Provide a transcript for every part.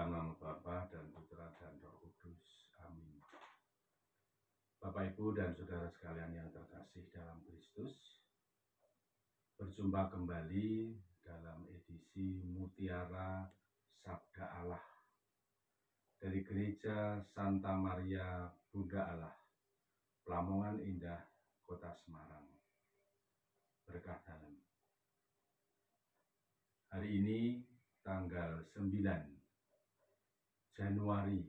Dalam nama Bapa dan Putra dan Roh Kudus. Amin. Bapak, Ibu, dan saudara sekalian yang terkasih dalam Kristus, berjumpa kembali dalam edisi Mutiara Sabda Allah dari Gereja Santa Maria Bunda Allah, Lamongan Indah, Kota Semarang. Berkah dalam. Hari ini tanggal 9 Januari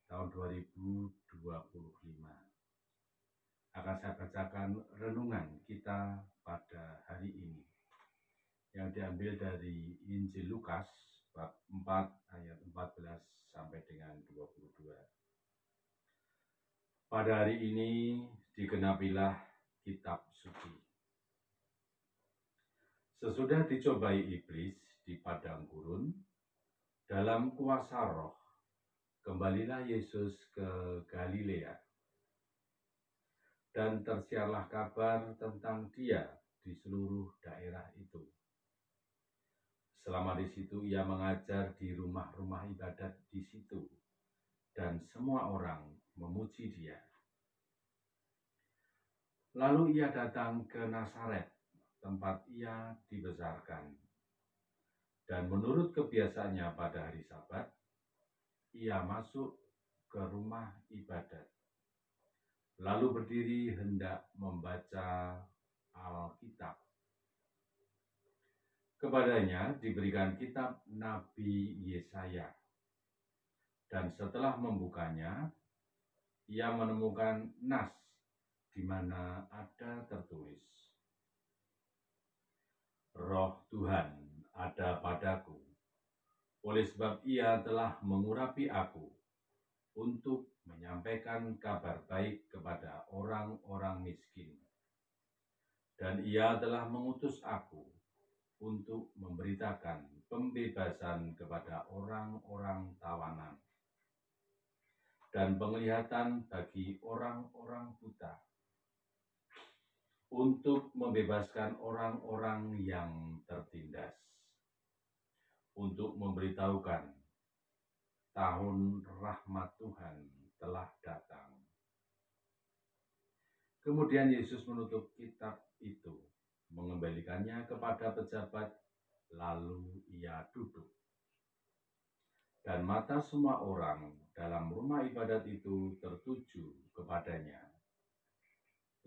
tahun 2025 akan saya bacakan renungan kita pada hari ini yang diambil dari Injil Lukas bab 4 ayat 14 sampai dengan 22. Pada hari ini digenapilah kitab suci. Sesudah dicobai iblis di padang gurun dalam kuasa Roh, kembalilah Yesus ke Galilea, dan tersiarlah kabar tentang Dia di seluruh daerah itu. Selama di situ ia mengajar di rumah-rumah ibadat di situ, dan semua orang memuji Dia. Lalu ia datang ke Nazaret, tempat ia dibesarkan. Dan menurut kebiasaannya pada hari Sabat, ia masuk ke rumah ibadat, lalu berdiri hendak membaca Alkitab. Kepadanya diberikan kitab Nabi Yesaya, dan setelah membukanya, ia menemukan nas di mana ada tertulis, Roh Tuhan ada padaku, oleh sebab ia telah mengurapi aku untuk menyampaikan kabar baik kepada orang-orang miskin. Dan ia telah mengutus aku untuk memberitakan pembebasan kepada orang-orang tawanan dan penglihatan bagi orang-orang buta, untuk membebaskan orang-orang yang tertindas, untuk memberitahukan tahun rahmat Tuhan telah datang. Kemudian Yesus menutup kitab itu, mengembalikannya kepada pejabat, lalu ia duduk. Dan mata semua orang dalam rumah ibadat itu tertuju kepadanya.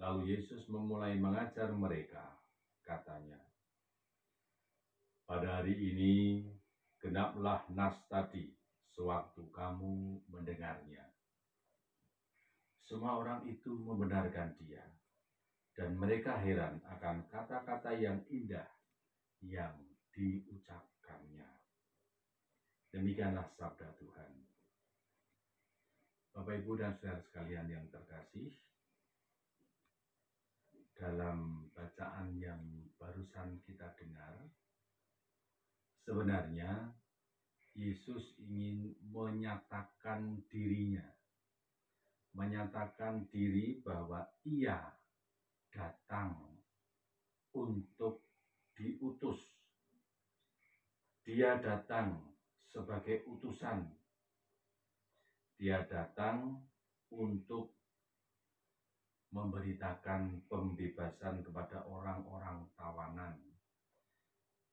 Lalu Yesus memulai mengajar mereka, katanya, pada hari ini genaplah nas tadi sewaktu kamu mendengarnya. Semua orang itu membenarkan Dia, dan mereka heran akan kata-kata yang indah yang diucapkannya. Demikianlah sabda Tuhan. Bapak, Ibu, dan saudara sekalian yang terkasih, dalam bacaan yang barusan kita dengar, sebenarnya Yesus ingin menyatakan dirinya, menyatakan diri bahwa Ia datang untuk diutus. Dia datang sebagai utusan. Dia datang untuk memberitakan pembebasan kepada orang-orang tawanan.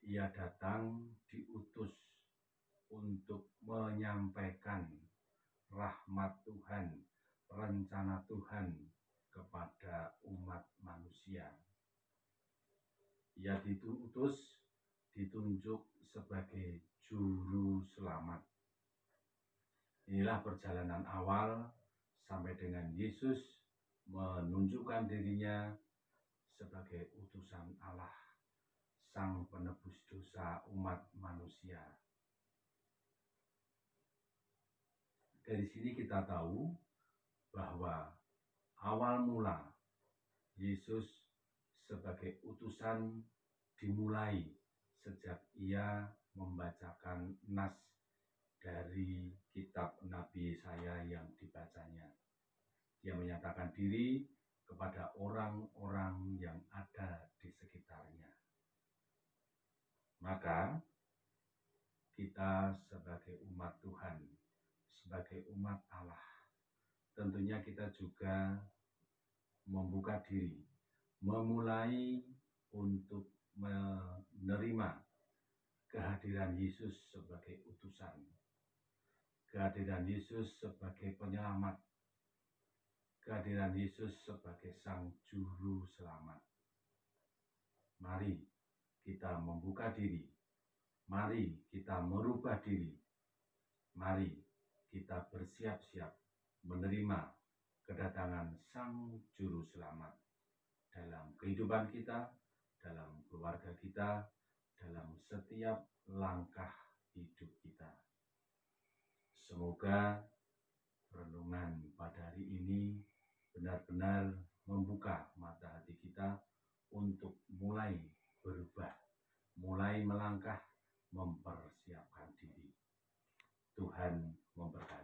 Ia datang diutus untuk menyampaikan rahmat Tuhan, rencana Tuhan kepada umat manusia. Ia diutus, ditunjuk sebagai juru selamat. Inilah perjalanan awal sampai dengan Yesus menunjukkan dirinya sebagai utusan Allah, Sang Penebus dosa umat manusia. Dari sini kita tahu bahwa awal mula Yesus sebagai utusan dimulai sejak ia membacakan nas dari kitab Nabi Yesaya yang dibacanya. Dia menyatakan diri kepada orang-orang yang ada di sekitarnya. Maka kita sebagai umat Tuhan, sebagai umat Allah, tentunya kita juga membuka diri, memulai untuk menerima kehadiran Yesus sebagai utusan, kehadiran Yesus sebagai penyelamat, kehadiran Yesus sebagai Sang Juru Selamat. Mari kita membuka diri, mari kita merubah diri, mari kita bersiap-siap menerima kedatangan Sang Juru Selamat dalam kehidupan kita, dalam keluarga kita, dalam setiap langkah hidup kita. Semoga renungan pada hari ini benar-benar membuka mata hati kita untuk mulai berubah, mulai melangkah, mempersiapkan diri. Tuhan memberkati.